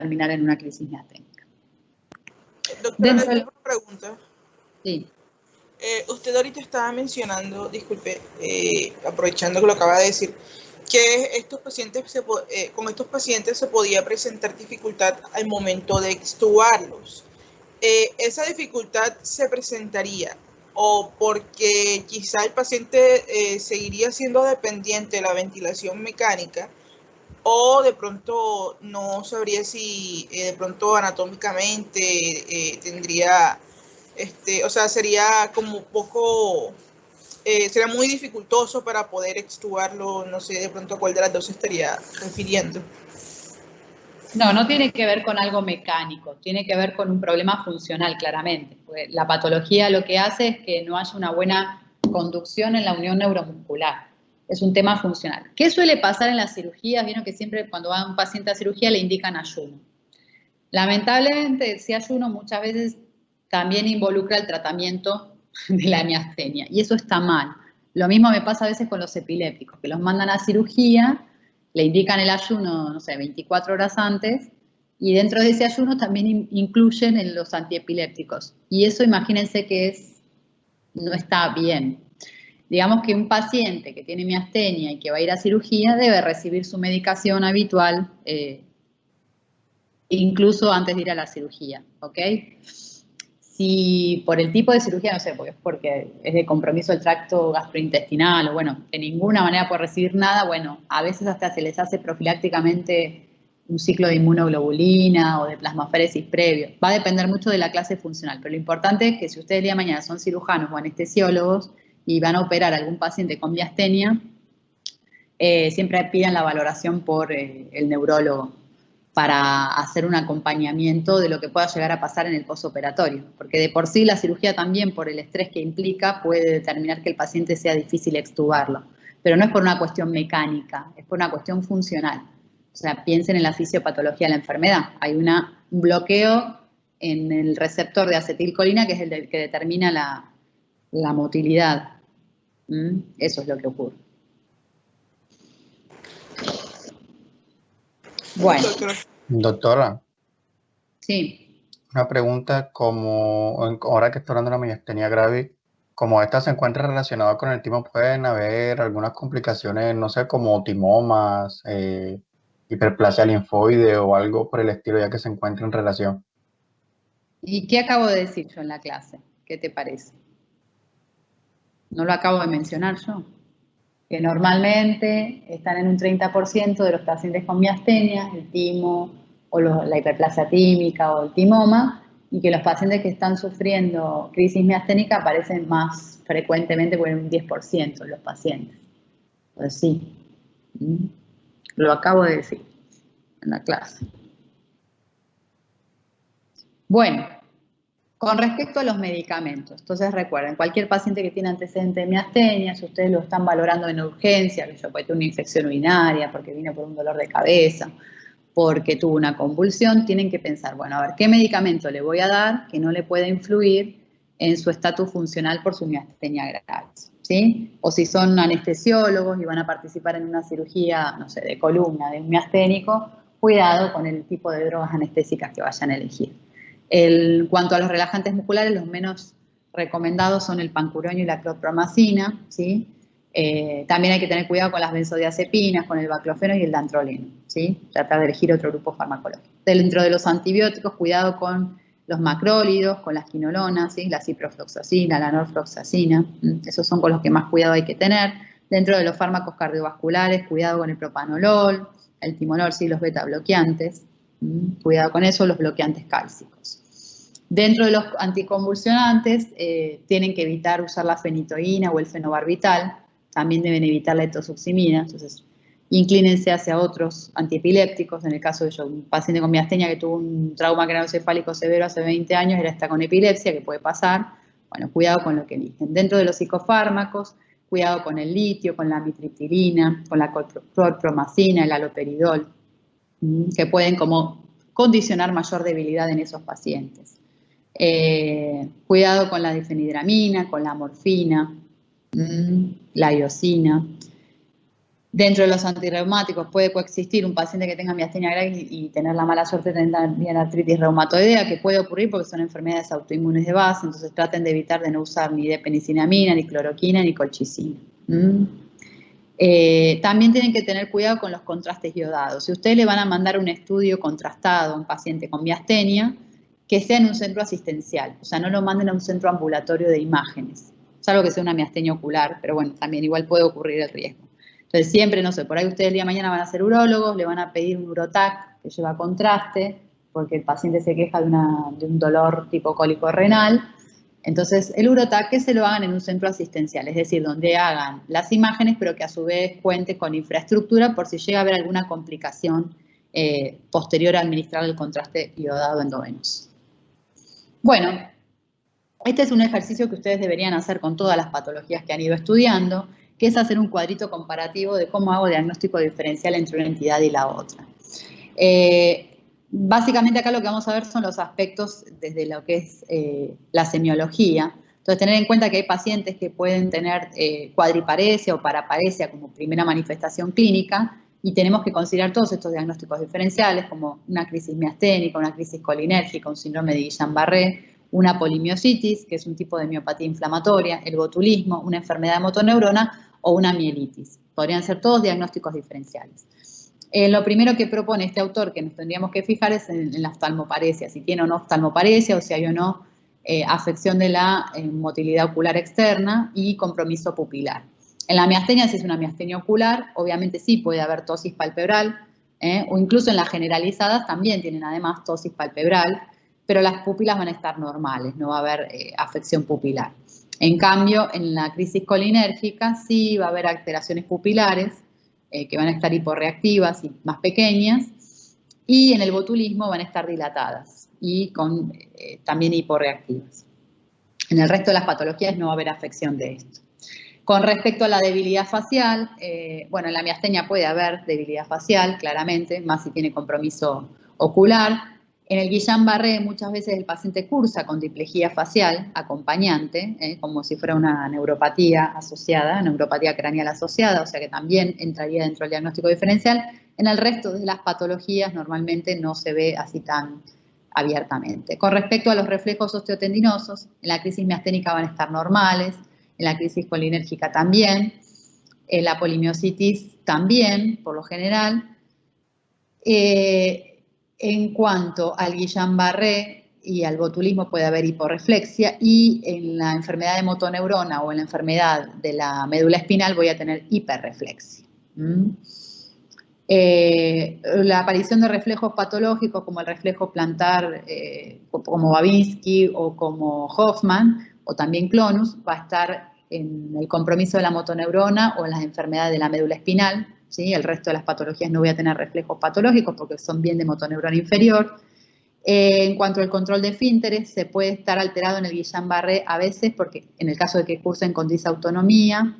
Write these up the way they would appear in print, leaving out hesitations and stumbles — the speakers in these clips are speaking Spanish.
terminar en una crisis miasténica. Doctora, le tengo una pregunta. Sí. Usted ahorita estaba mencionando, disculpe, aprovechando que lo acaba de decir, que estos pacientes con estos pacientes se podía presentar dificultad al momento de extubarlos. ¿Esa dificultad se presentaría o porque quizá el paciente seguiría siendo dependiente de la ventilación mecánica, o de pronto no sabría si de pronto anatómicamente tendría, o sea, sería como un poco, sería muy dificultoso para poder extubarlo? No sé de pronto a cuál de las dos se estaría refiriendo. No, no tiene que ver con algo mecánico, tiene que ver con un problema funcional, claramente. Porque la patología lo que hace es que no haya una buena conducción en la unión neuromuscular. Es un tema funcional. ¿Qué suele pasar en las cirugías? Vieron que siempre cuando va un paciente a cirugía le indican ayuno. Lamentablemente, ese ayuno muchas veces también involucra el tratamiento de la miastenia, y eso está mal. Lo mismo me pasa a veces con los epilépticos, que los mandan a cirugía, le indican el ayuno, no sé, 24 horas antes, y dentro de ese ayuno también incluyen en los antiepilépticos. Y eso, imagínense que no está bien. Digamos que un paciente que tiene miastenia y que va a ir a cirugía debe recibir su medicación habitual, incluso antes de ir a la cirugía, ¿ok? Si por el tipo de cirugía, no sé, porque es de compromiso del tracto gastrointestinal, o bueno, de ninguna manera puede recibir nada, bueno, a veces hasta se les hace profilácticamente un ciclo de inmunoglobulina o de plasmaféresis previo. Va a depender mucho de la clase funcional, pero lo importante es que si ustedes el día de mañana son cirujanos o anestesiólogos y van a operar a algún paciente con miastenia, siempre pidan la valoración por el neurólogo para hacer un acompañamiento de lo que pueda llegar a pasar en el postoperatorio, porque de por sí la cirugía también, por el estrés que implica, puede determinar que el paciente sea difícil extubarlo, pero no es por una cuestión mecánica, es por una cuestión funcional. O sea, piensen en la fisiopatología de la enfermedad. Hay un bloqueo en el receptor de acetilcolina, que es el que determina la motilidad. Eso es lo que ocurre. Bueno. Doctora. Sí. Una pregunta, como ahora que estoy hablando de la miastenia grave, como esta se encuentra relacionada con el timo, ¿pueden haber algunas complicaciones, no sé, como timomas, hiperplasia linfoide o algo por el estilo, ya que se encuentra en relación? ¿Y qué acabo de decir yo en la clase? ¿Qué te parece? ¿No lo acabo de mencionar yo? Que normalmente están en un 30% de los pacientes con miastenia, el timo o la hiperplasia tímica o el timoma, y que los pacientes que están sufriendo crisis miasténica aparecen más frecuentemente, por un 10% de los pacientes. Pues sí, lo acabo de decir en la clase. Bueno, con respecto a los medicamentos, entonces recuerden, cualquier paciente que tiene antecedente de miastenia, si ustedes lo están valorando en urgencia, que puede tener una infección urinaria, porque vino por un dolor de cabeza, porque tuvo una convulsión, tienen que pensar, bueno, a ver, ¿qué medicamento le voy a dar que no le pueda influir en su estatus funcional por su miastenia grave? ¿Sí? O si son anestesiólogos y van a participar en una cirugía, no sé, de columna, de un miasténico, cuidado con el tipo de drogas anestésicas que vayan a elegir. En cuanto a los relajantes musculares, los menos recomendados son el pancuronio y la clorpromacina, ¿sí? También hay que tener cuidado con las benzodiazepinas, con el baclofeno y el dantroleno, ¿sí? Tratar de elegir otro grupo farmacológico. Dentro de los antibióticos, cuidado con los macrólidos, con las quinolonas, ¿sí? La ciprofloxacina, la norfloxacina, esos son con los que más cuidado hay que tener. Dentro de los fármacos cardiovasculares, cuidado con el propanolol, el timonol, sí, los beta bloqueantes. Cuidado con eso, los bloqueantes cálcicos. Dentro de los anticonvulsionantes, tienen que evitar usar la fenitoína o el fenobarbital. También deben evitar la etosuximina. Entonces, inclínense hacia otros antiepilépticos. En el caso de un paciente con miastenia que tuvo un trauma craneoencefálico severo hace 20 años, él está con epilepsia, que puede pasar. Bueno, cuidado con lo que eligen. Dentro de los psicofármacos, cuidado con el litio, con la amitriptilina, con la clorpromacina, el haloperidol, que pueden como condicionar mayor debilidad en esos pacientes. Cuidado con la difenhidramina, con la morfina, la iosina. Dentro de los antirreumáticos puede coexistir un paciente que tenga miastenia gravis y tener la mala suerte de tener también artritis reumatoidea, que puede ocurrir porque son enfermedades autoinmunes de base, entonces traten de evitar de no usar ni penicillamina, ni cloroquina, ni colchicina. También tienen que tener cuidado con los contrastes iodados. Si ustedes le van a mandar un estudio contrastado a un paciente con miastenia, que sea en un centro asistencial, o sea, no lo manden a un centro ambulatorio de imágenes, salvo que sea una miastenia ocular, pero bueno, también igual puede ocurrir el riesgo. Entonces siempre, no sé, por ahí ustedes el día de mañana van a ser urólogos, le van a pedir un urotac que lleva contraste, porque el paciente se queja de un dolor tipo cólico renal. Entonces el urotac que se lo hagan en un centro asistencial, es decir, donde hagan las imágenes, pero que a su vez cuente con infraestructura por si llega a haber alguna complicación posterior a administrar el contraste iodado endovenoso. Bueno, este es un ejercicio que ustedes deberían hacer con todas las patologías que han ido estudiando, que es hacer un cuadrito comparativo de cómo hago diagnóstico diferencial entre una entidad y la otra. Básicamente acá lo que vamos a ver son los aspectos desde lo que es la semiología. Entonces, tener en cuenta que hay pacientes que pueden tener cuadriparesia o paraparesia como primera manifestación clínica y tenemos que considerar todos estos diagnósticos diferenciales como una crisis miasténica, una crisis colinérgica, un síndrome de Guillain-Barré, una polimiositis, que es un tipo de miopatía inflamatoria, el botulismo, una enfermedad de motoneurona o una mielitis. Podrían ser todos diagnósticos diferenciales. Lo primero que propone este autor que nos tendríamos que fijar es en la oftalmoparesia, si tiene o no oftalmoparesia o si hay o no afección de la motilidad ocular externa y compromiso pupilar. En la miastenia, si es una miastenia ocular, obviamente sí puede haber tosis palpebral, o incluso en las generalizadas también tienen además tosis palpebral, pero las pupilas van a estar normales, no va a haber afección pupilar. En cambio, en la crisis colinérgica sí va a haber alteraciones pupilares, que van a estar hiporreactivas y más pequeñas, y en el botulismo van a estar dilatadas y con también hiporreactivas. En el resto de las patologías no va a haber afección de esto. Con respecto a la debilidad facial, bueno, en la miastenia puede haber debilidad facial, claramente, más si tiene compromiso ocular. En el Guillain-Barré muchas veces el paciente cursa con diplejía facial acompañante, como si fuera una neuropatía asociada, neuropatía craneal asociada, o sea que también entraría dentro del diagnóstico diferencial. En el resto de las patologías normalmente no se ve así tan abiertamente. Con respecto a los reflejos osteotendinosos, en la crisis miasténica van a estar normales, en la crisis colinérgica también, en la polimiositis también, por lo general. En cuanto al Guillain-Barré y al botulismo puede haber hiporreflexia y en la enfermedad de motoneurona o en la enfermedad de la médula espinal voy a tener hiperreflexia. La aparición de reflejos patológicos como el reflejo plantar, como Babinski o como Hoffman o también Clonus, va a estar en el compromiso de la motoneurona o en las enfermedades de la médula espinal. ¿Sí? El resto de las patologías no voy a tener reflejos patológicos porque son bien de motoneurona inferior. En cuanto al control de esfínteres, se puede estar alterado en el Guillain-Barré a veces, porque en el caso de que cursen con disautonomía,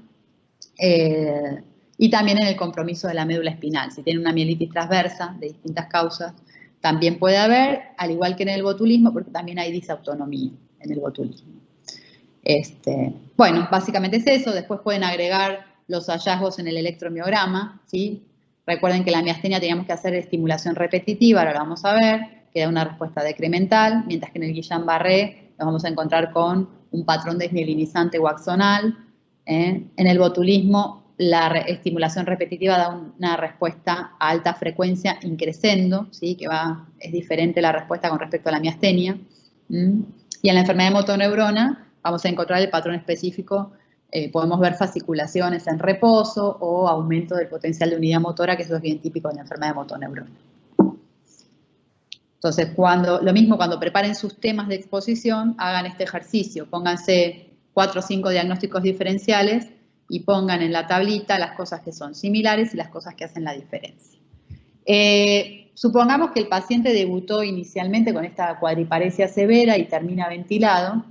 y también en el compromiso de la médula espinal. Si tiene una mielitis transversa de distintas causas, también puede haber, al igual que en el botulismo, porque también hay disautonomía en el botulismo. Bueno, básicamente es eso. Después pueden agregar los hallazgos en el electromiograma, ¿sí? Recuerden que la miastenia teníamos que hacer estimulación repetitiva, ahora lo vamos a ver, que da una respuesta decremental, mientras que en el Guillain-Barré nos vamos a encontrar con un patrón desmielinizante o axonal. En el botulismo, la estimulación repetitiva da una respuesta a alta frecuencia increscendo, ¿sí? Que es diferente la respuesta con respecto a la miastenia. Y en la enfermedad de motoneurona vamos a encontrar el patrón específico. Podemos ver fasciculaciones en reposo o aumento del potencial de unidad motora, que eso es bien típico de la enfermedad de motoneurona. Entonces, lo mismo cuando preparen sus temas de exposición, hagan este ejercicio. Pónganse 4 o 5 diagnósticos diferenciales y pongan en la tablita las cosas que son similares y las cosas que hacen la diferencia. Supongamos que el paciente debutó inicialmente con esta cuadriparesia severa y termina ventilado.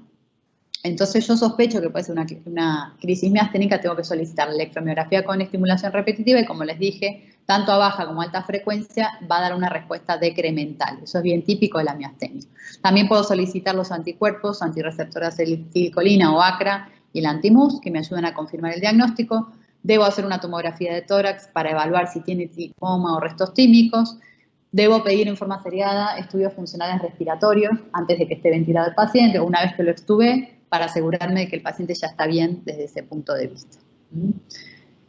Entonces yo sospecho que puede ser una crisis miasténica, tengo que solicitar la electromiografía con estimulación repetitiva y como les dije, tanto a baja como a alta frecuencia va a dar una respuesta decremental. Eso es bien típico de la miastenia. También puedo solicitar los anticuerpos, antirreceptor acetilcolina o ACRA y el antimus, que me ayudan a confirmar el diagnóstico. Debo hacer una tomografía de tórax para evaluar si tiene timoma o restos tímicos. Debo pedir en forma seriada estudios funcionales respiratorios antes de que esté ventilado el paciente o una vez que lo extubé para asegurarme de que el paciente ya está bien desde ese punto de vista.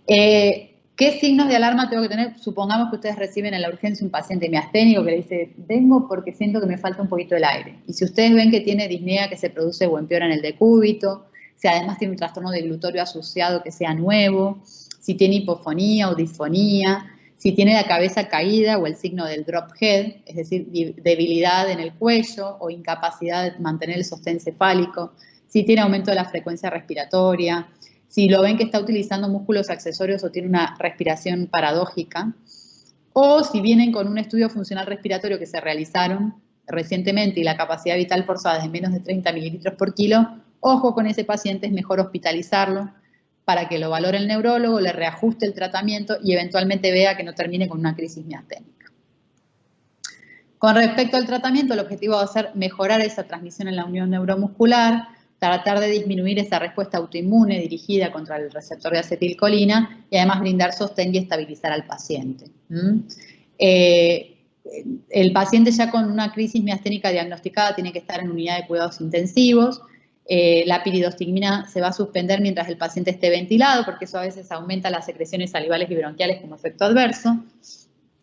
¿Qué signos de alarma tengo que tener? Supongamos que ustedes reciben en la urgencia un paciente miasténico que le dice, vengo porque siento que me falta un poquito el aire. Y si ustedes ven que tiene disnea que se produce o empeora en el decúbito, si además tiene un trastorno de glutorio asociado que sea nuevo, si tiene hipofonía o disfonía, si tiene la cabeza caída o el signo del drop head, es decir, debilidad en el cuello o incapacidad de mantener el sostén cefálico, si tiene aumento de la frecuencia respiratoria, si lo ven que está utilizando músculos accesorios o tiene una respiración paradójica, o si vienen con un estudio funcional respiratorio que se realizaron recientemente y la capacidad vital forzada es de menos de 30 mililitros por kilo, ojo con ese paciente, es mejor hospitalizarlo para que lo valore el neurólogo, le reajuste el tratamiento y eventualmente vea que no termine con una crisis miasténica. Con respecto al tratamiento, el objetivo va a ser mejorar esa transmisión en la unión neuromuscular, tratar de disminuir esa respuesta autoinmune dirigida contra el receptor de acetilcolina y además brindar sostén y estabilizar al paciente. El paciente ya con una crisis miasténica diagnosticada tiene que estar en unidad de cuidados intensivos. La piridostigmina se va a suspender mientras el paciente esté ventilado porque eso a veces aumenta las secreciones salivales y bronquiales como efecto adverso.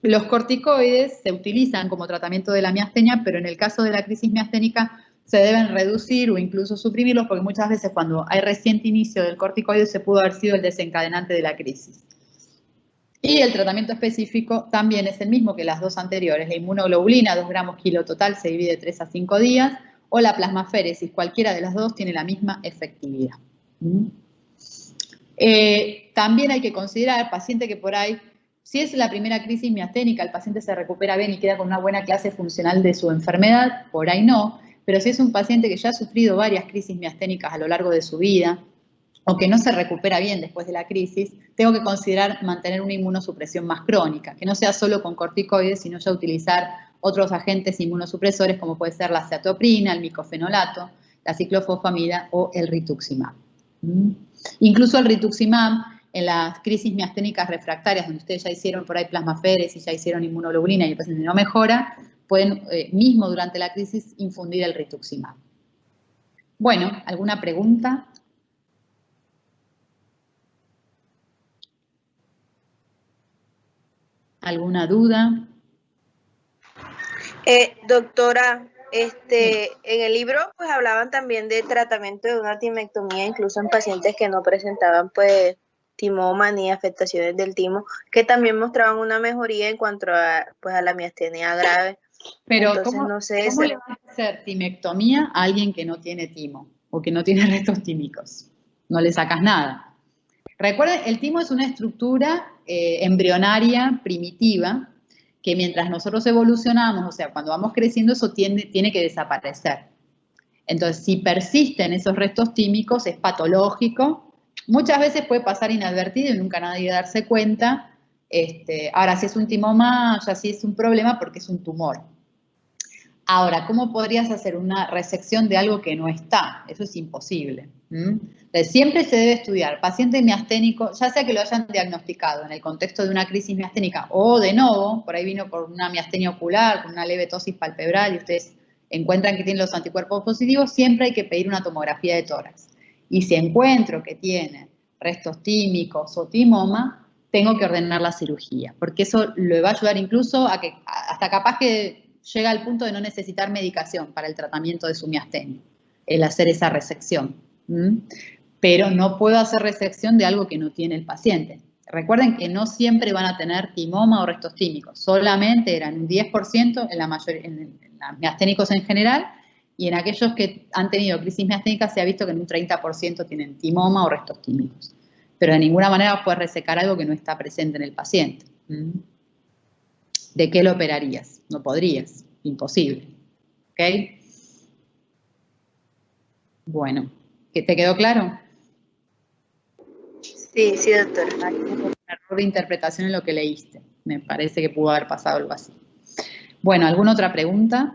Los corticoides se utilizan como tratamiento de la miastenia, pero en el caso de la crisis miasténica se deben reducir o incluso suprimirlos porque muchas veces cuando hay reciente inicio del corticoide se pudo haber sido el desencadenante de la crisis. Y el tratamiento específico también es el mismo que las dos anteriores. La inmunoglobulina, 2 gramos kilo total, se divide 3 a 5 días, o la plasmaféresis, cualquiera de las dos tiene la misma efectividad. También hay que considerar, paciente que por ahí, si es la primera crisis miasténica, el paciente se recupera bien y queda con una buena clase funcional de su enfermedad, por ahí no, pero si es un paciente que ya ha sufrido varias crisis miasténicas a lo largo de su vida, o que no se recupera bien después de la crisis, tengo que considerar mantener una inmunosupresión más crónica, que no sea solo con corticoides, sino ya utilizar otros agentes inmunosupresores como puede ser la ceatoprina, el micofenolato, la ciclofosfamida o el rituximab. Incluso el rituximab en las crisis miasténicas refractarias, donde ustedes ya hicieron por ahí plasmaféresis, ya hicieron inmunoglobulina y el paciente no mejora, pueden mismo durante la crisis infundir el rituximab. Bueno, ¿alguna pregunta? ¿Alguna duda? Doctora, en el libro pues hablaban también de tratamiento de una timectomía, incluso en pacientes que no presentaban pues timoma ni afectaciones del timo, que también mostraban una mejoría en cuanto a, pues, a la miastenia grave. Pero entonces, ¿cómo, no sé, ¿cómo le vas a hacer timectomía a alguien que no tiene timo o que no tiene restos tímicos? No le sacas nada. Recuerden, el timo es una estructura embrionaria primitiva que mientras nosotros evolucionamos, o sea, cuando vamos creciendo, eso tiene que desaparecer. Entonces, si persisten esos restos tímicos, es patológico. Muchas veces puede pasar inadvertido y nunca nadie darse cuenta. Ahora, si es un timoma, ya sí es un problema porque es un tumor. Ahora, ¿cómo podrías hacer una resección de algo que no está? Eso es imposible. Entonces, siempre se debe estudiar paciente miasténico, ya sea que lo hayan diagnosticado en el contexto de una crisis miasténica o de novo, por ahí vino por una miastenia ocular, con una leve tosis palpebral y ustedes encuentran que tiene los anticuerpos positivos, siempre hay que pedir una tomografía de tórax. Y si encuentro que tiene restos tímicos o timoma, tengo que ordenar la cirugía, porque eso le va a ayudar incluso a que, hasta capaz que llega al punto de no necesitar medicación para el tratamiento de su miastenia, el hacer esa resección. Pero no puedo hacer resección de algo que no tiene el paciente. Recuerden que no siempre van a tener timoma o restos tímicos, solamente eran un 10% en los miasténicos en general, y en aquellos que han tenido crisis miasténica se ha visto que en un 30% tienen timoma o restos tímicos. Pero de ninguna manera puedes resecar algo que no está presente en el paciente. ¿De qué lo operarías? No podrías, imposible. ¿Ok? Bueno, ¿te quedó claro? Sí, sí, doctora. Hay un error de interpretación en lo que leíste. Me parece que pudo haber pasado algo así. Bueno, ¿alguna otra pregunta?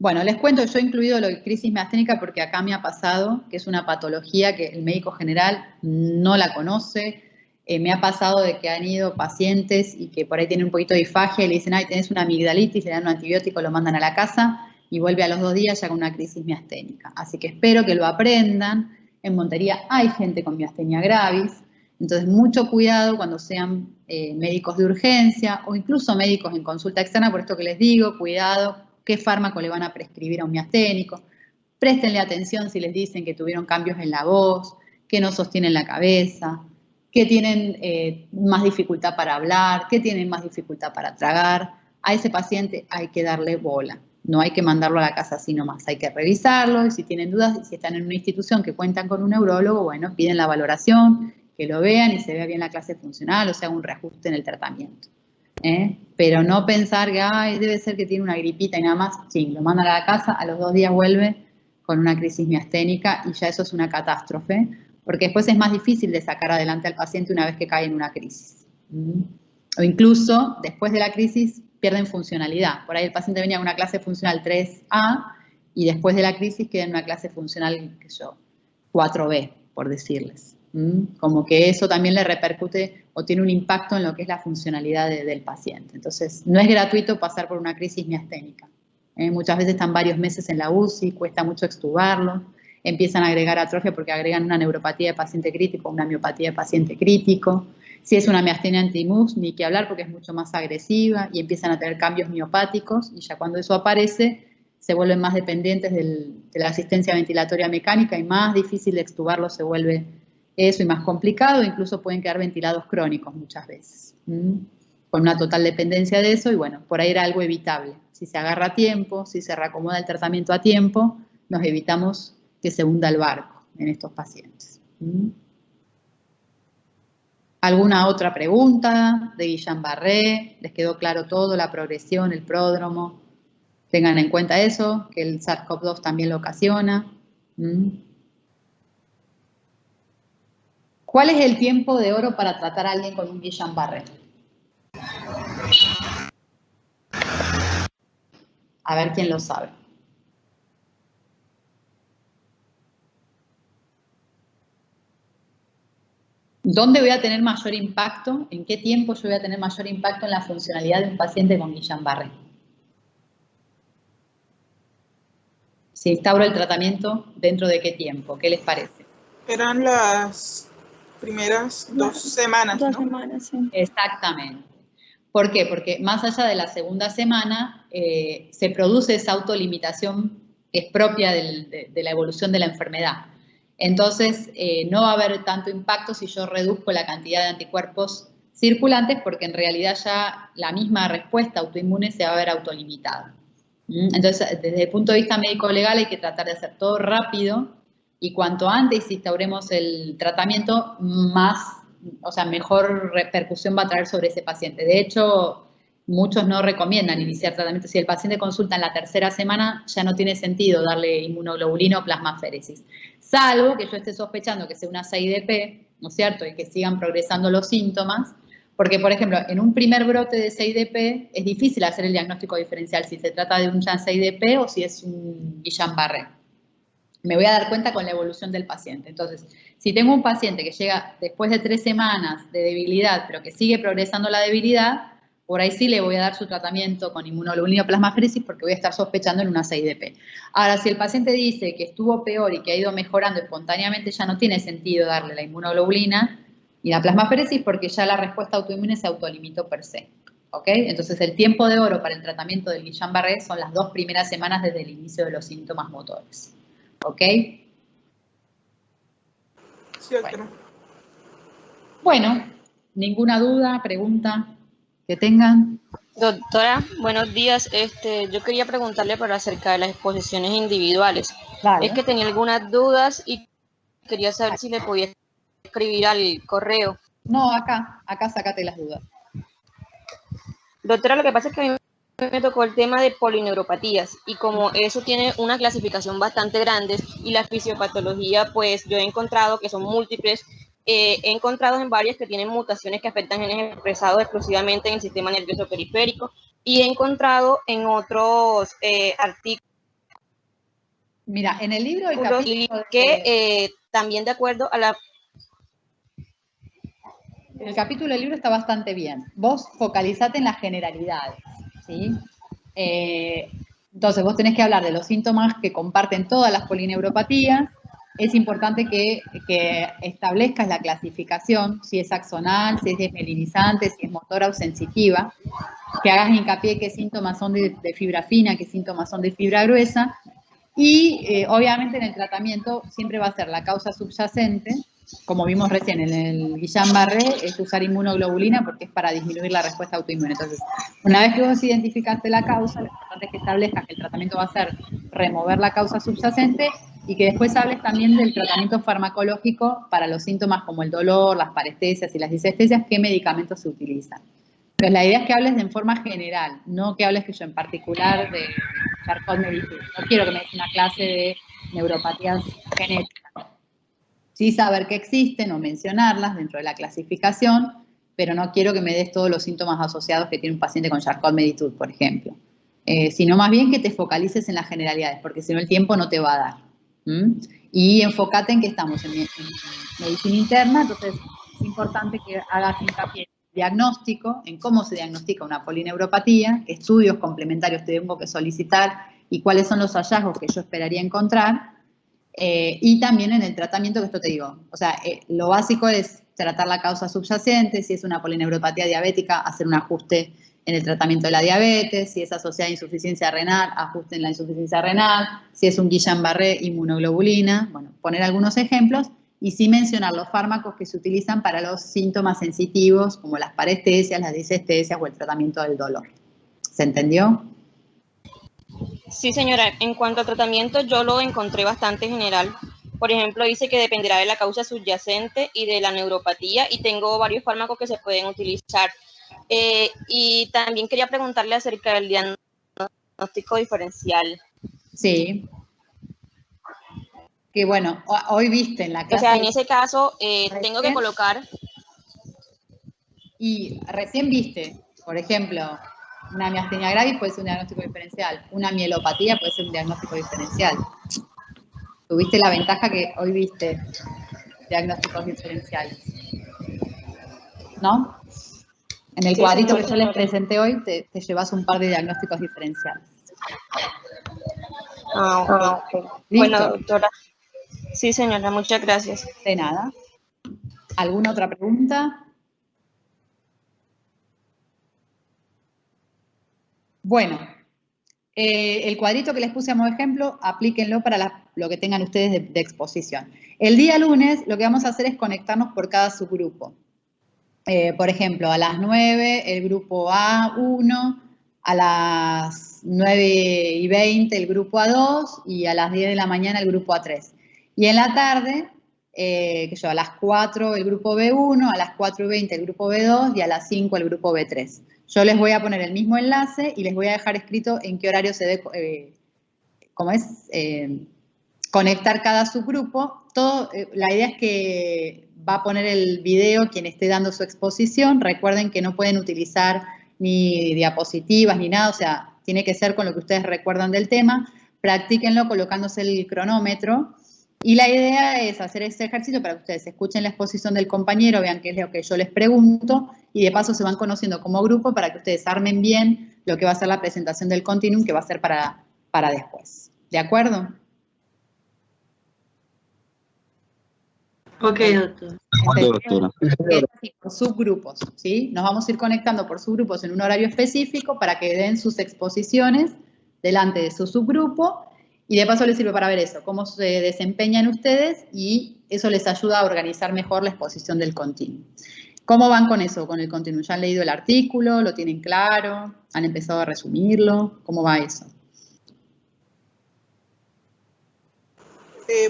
Bueno, les cuento, yo he incluido lo de crisis miasténica porque acá me ha pasado, que es una patología que el médico general no la conoce. Me ha pasado de que han ido pacientes y que por ahí tienen un poquito de disfagia y le dicen, ay, tenés una amigdalitis, le dan un antibiótico, lo mandan a la casa y vuelve a los 2 días ya con una crisis miasténica. Así que espero que lo aprendan. En Montería hay gente con miastenia gravis, entonces mucho cuidado cuando sean médicos de urgencia o incluso médicos en consulta externa, por esto que les digo, cuidado, qué fármaco le van a prescribir a un miasténico. Préstenle atención si les dicen que tuvieron cambios en la voz, que no sostienen la cabeza, que tienen más dificultad para hablar, que tienen más dificultad para tragar. A ese paciente hay que darle bola. No hay que mandarlo a la casa así nomás. Hay que revisarlo y si tienen dudas, si están en una institución que cuentan con un neurólogo, bueno, piden la valoración, que lo vean y se vea bien la clase funcional, o sea, un reajuste en el tratamiento. Pero no pensar que ay, debe ser que tiene una gripita y nada más, sí, lo mandan a la casa, a los 2 días vuelve con una crisis miasténica y ya eso es una catástrofe, porque después es más difícil de sacar adelante al paciente una vez que cae en una crisis. O incluso, después de la crisis, pierden funcionalidad. Por ahí el paciente venía a una clase funcional 3A y después de la crisis queda en una clase funcional, qué sé yo, 4B, por decirles. Como que eso también le repercute o tiene un impacto en lo que es la funcionalidad del paciente. Entonces, no es gratuito pasar por una crisis miasténica. Muchas veces están varios meses en la UCI, cuesta mucho extubarlo, empiezan a agregar atrofia porque agregan una neuropatía de paciente crítico, una miopatía de paciente crítico. Si es una miastenia anti-MUS, ni que hablar porque es mucho más agresiva y empiezan a tener cambios miopáticos y ya cuando eso aparece se vuelven más dependientes de la asistencia ventilatoria mecánica y más difícil de extubarlo se vuelve eso y más complicado, incluso pueden quedar ventilados crónicos muchas veces, con una total dependencia de eso y bueno, por ahí era algo evitable. Si se agarra a tiempo, si se reacomoda el tratamiento a tiempo, nos evitamos que se hunda el barco en estos pacientes. ¿Alguna otra pregunta de Guillain-Barré? ¿Les quedó claro todo, la progresión, el pródromo? Tengan en cuenta eso, que el SARS-CoV-2 también lo ocasiona. ¿Cuál es el tiempo de oro para tratar a alguien con un Guillain-Barré? A ver quién lo sabe. ¿Dónde voy a tener mayor impacto? ¿En qué tiempo yo voy a tener mayor impacto en la funcionalidad de un paciente con Guillain-Barré? Si instauro el tratamiento, ¿dentro de qué tiempo? ¿Qué les parece? Eran las primeras 2 semanas, ¿no? 2 semanas, sí. Exactamente. ¿Por qué? Porque más allá de la segunda semana, se produce esa autolimitación que es propia de la evolución de la enfermedad. Entonces, no va a haber tanto impacto si yo reduzco la cantidad de anticuerpos circulantes, porque en realidad ya la misma respuesta autoinmune se va a ver autolimitada. Entonces, desde el punto de vista médico-legal hay que tratar de hacer todo rápido y cuanto antes instauremos el tratamiento, mejor repercusión va a traer sobre ese paciente. De hecho, muchos no recomiendan iniciar tratamiento. Si el paciente consulta en la 3ª semana, ya no tiene sentido darle inmunoglobulina o plasmaféresis. Salvo que yo esté sospechando que sea una CIDP, ¿no es cierto? Y que sigan progresando los síntomas. Porque, por ejemplo, en un primer brote de CIDP es difícil hacer el diagnóstico diferencial si se trata de un CIDP o si es un Guillain-Barré. Me voy a dar cuenta con la evolución del paciente. Entonces, si tengo un paciente que llega después de 3 semanas de debilidad, pero que sigue progresando la debilidad, por ahí sí le voy a dar su tratamiento con inmunoglobulina o plasmaféresis porque voy a estar sospechando en una CIDP. Ahora, si el paciente dice que estuvo peor y que ha ido mejorando espontáneamente, ya no tiene sentido darle la inmunoglobulina y la plasmaféresis porque ya la respuesta autoinmune se autolimitó per se. ¿Ok? Entonces, el tiempo de oro para el tratamiento del Guillain-Barré son las 2 primeras semanas desde el inicio de los síntomas motores. ¿Ok? Sí, doctora. Bueno, ninguna duda, pregunta que tengan. Doctora, buenos días. Yo quería preguntarle acerca de las exposiciones individuales. Vale. Es que tenía algunas dudas y quería saber si le podía escribir al correo. No, acá sácate las dudas. Doctora, lo que pasa es que a mí me tocó el tema de polineuropatías y como eso tiene una clasificación bastante grande y la fisiopatología, pues yo he encontrado que son múltiples. He encontrado en varias que tienen mutaciones que afectan genes expresados exclusivamente en el sistema nervioso periférico y he encontrado en otros artículos Mira, en el libro el Y capítulo, que también de acuerdo a la... el capítulo del libro está bastante bien. Vos focalizate en las generalidades, ¿sí? Entonces, vos tenés que hablar de los síntomas que comparten todas las polineuropatías. Es importante que establezcas la clasificación, si es axonal, si es desmelinizante, si es motora o sensitiva, que hagas hincapié qué síntomas son de fibra fina, qué síntomas son de fibra gruesa, y obviamente en el tratamiento siempre va a ser la causa subyacente, como vimos recién en el Guillain-Barré, es usar inmunoglobulina porque es para disminuir la respuesta autoinmune. Entonces, una vez que vos identificaste la causa, lo importante es que establezcas que el tratamiento va a ser remover la causa subyacente y que después hables también del tratamiento farmacológico para los síntomas como el dolor, las parestesias y las disestesias, qué medicamentos se utilizan. Entonces, la idea es que hables en forma general, no que hables que yo en particular de Charcot-Marie-Tooth. No quiero que me des una clase de neuropatías genéticas. Sí saber que existen o mencionarlas dentro de la clasificación, pero no quiero que me des todos los síntomas asociados que tiene un paciente con Charcot-Marie-Tooth, por ejemplo. Sino más bien que te focalices en las generalidades, porque si no el tiempo no te va a dar. Y enfócate en que estamos en medicina interna, entonces es importante que hagas hincapié diagnóstico, en cómo se diagnostica una polineuropatía, qué estudios complementarios tengo que solicitar y cuáles son los hallazgos que yo esperaría encontrar, y también en el tratamiento, que esto te digo, o sea, lo básico es tratar la causa subyacente, si es una polineuropatía diabética, hacer un ajuste en el tratamiento de la diabetes, si es asociada a insuficiencia renal, ajuste en la insuficiencia renal, si es un Guillain-Barré, inmunoglobulina, bueno, poner algunos ejemplos, y sí mencionar los fármacos que se utilizan para los síntomas sensitivos, como las parestesias, las disestesias o el tratamiento del dolor. ¿Se entendió? Sí, señora. En cuanto al tratamiento, yo lo encontré bastante general. Por ejemplo, dice que dependerá de la causa subyacente y de la neuropatía, y tengo varios fármacos que se pueden utilizar. Y también quería preguntarle acerca del diagnóstico diferencial. Sí. Que bueno, hoy viste en la clase... O sea, en ese caso, tengo que colocar... Y recién viste, por ejemplo, una miastenia gravis puede ser un diagnóstico diferencial, una mielopatía puede ser un diagnóstico diferencial. Tuviste la ventaja que hoy viste diagnósticos diferenciales, ¿no? En el cuadrito que yo les presenté hoy te llevas un par de diagnósticos diferenciales. Ok. Bueno, doctora. Sí, señora, muchas gracias. De nada. ¿Alguna otra pregunta? Bueno, el cuadrito que les puse como ejemplo, aplíquenlo para lo que tengan ustedes de exposición. El día lunes lo que vamos a hacer es conectarnos por cada subgrupo. Por ejemplo, a las 9 el grupo A1, a las 9:20 el grupo A2 y a las 10 de la mañana el grupo A3. Y en la tarde, a las 4 el grupo B1, a las 4:20 el grupo B2 y a las 5 el grupo B3. Yo les voy a poner el mismo enlace y les voy a dejar escrito en qué horario se debe, conectar cada subgrupo. La idea es que va a poner el video quien esté dando su exposición. Recuerden que no pueden utilizar ni diapositivas ni nada, o sea, tiene que ser con lo que ustedes recuerdan del tema. Practíquenlo colocándose el cronómetro. Y la idea es hacer ese ejercicio para que ustedes escuchen la exposición del compañero, vean qué es lo que yo les pregunto y de paso se van conociendo como grupo para que ustedes armen bien lo que va a ser la presentación del continuum que va a ser para después. ¿De acuerdo? Ok, doctor. Doctora. Por subgrupos, ¿sí? Nos vamos a ir conectando por subgrupos en un horario específico para que den sus exposiciones delante de su subgrupo y de paso les sirve para ver eso, cómo se desempeñan ustedes y eso les ayuda a organizar mejor la exposición del continuum. ¿Cómo van con eso, con el continuum? ¿Ya han leído el artículo? ¿Lo tienen claro? ¿Han empezado a resumirlo? ¿Cómo va eso?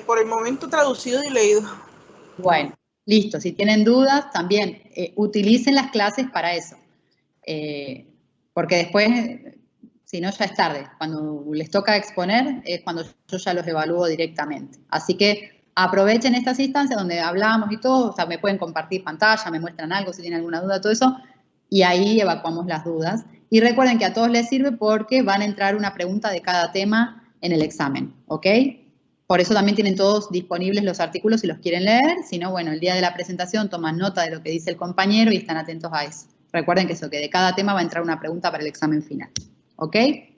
Por el momento traducido y leído. Bueno, listo. Si tienen dudas, también utilicen las clases para eso. Porque después, si no, ya es tarde. Cuando les toca exponer, es cuando yo ya los evalúo directamente. Así que aprovechen estas instancias donde hablamos y todo. O sea, me pueden compartir pantalla, me muestran algo si tienen alguna duda, todo eso. Y ahí evacuamos las dudas. Y recuerden que a todos les sirve porque van a entrar una pregunta de cada tema en el examen. ¿Ok? Por eso también tienen todos disponibles los artículos si los quieren leer. Si no, bueno, el día de la presentación toman nota de lo que dice el compañero y están atentos a eso. Recuerden que eso, que de cada tema va a entrar una pregunta para el examen final. ¿Ok? De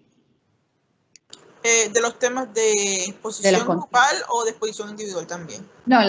los temas de exposición grupal o de exposición individual también. No,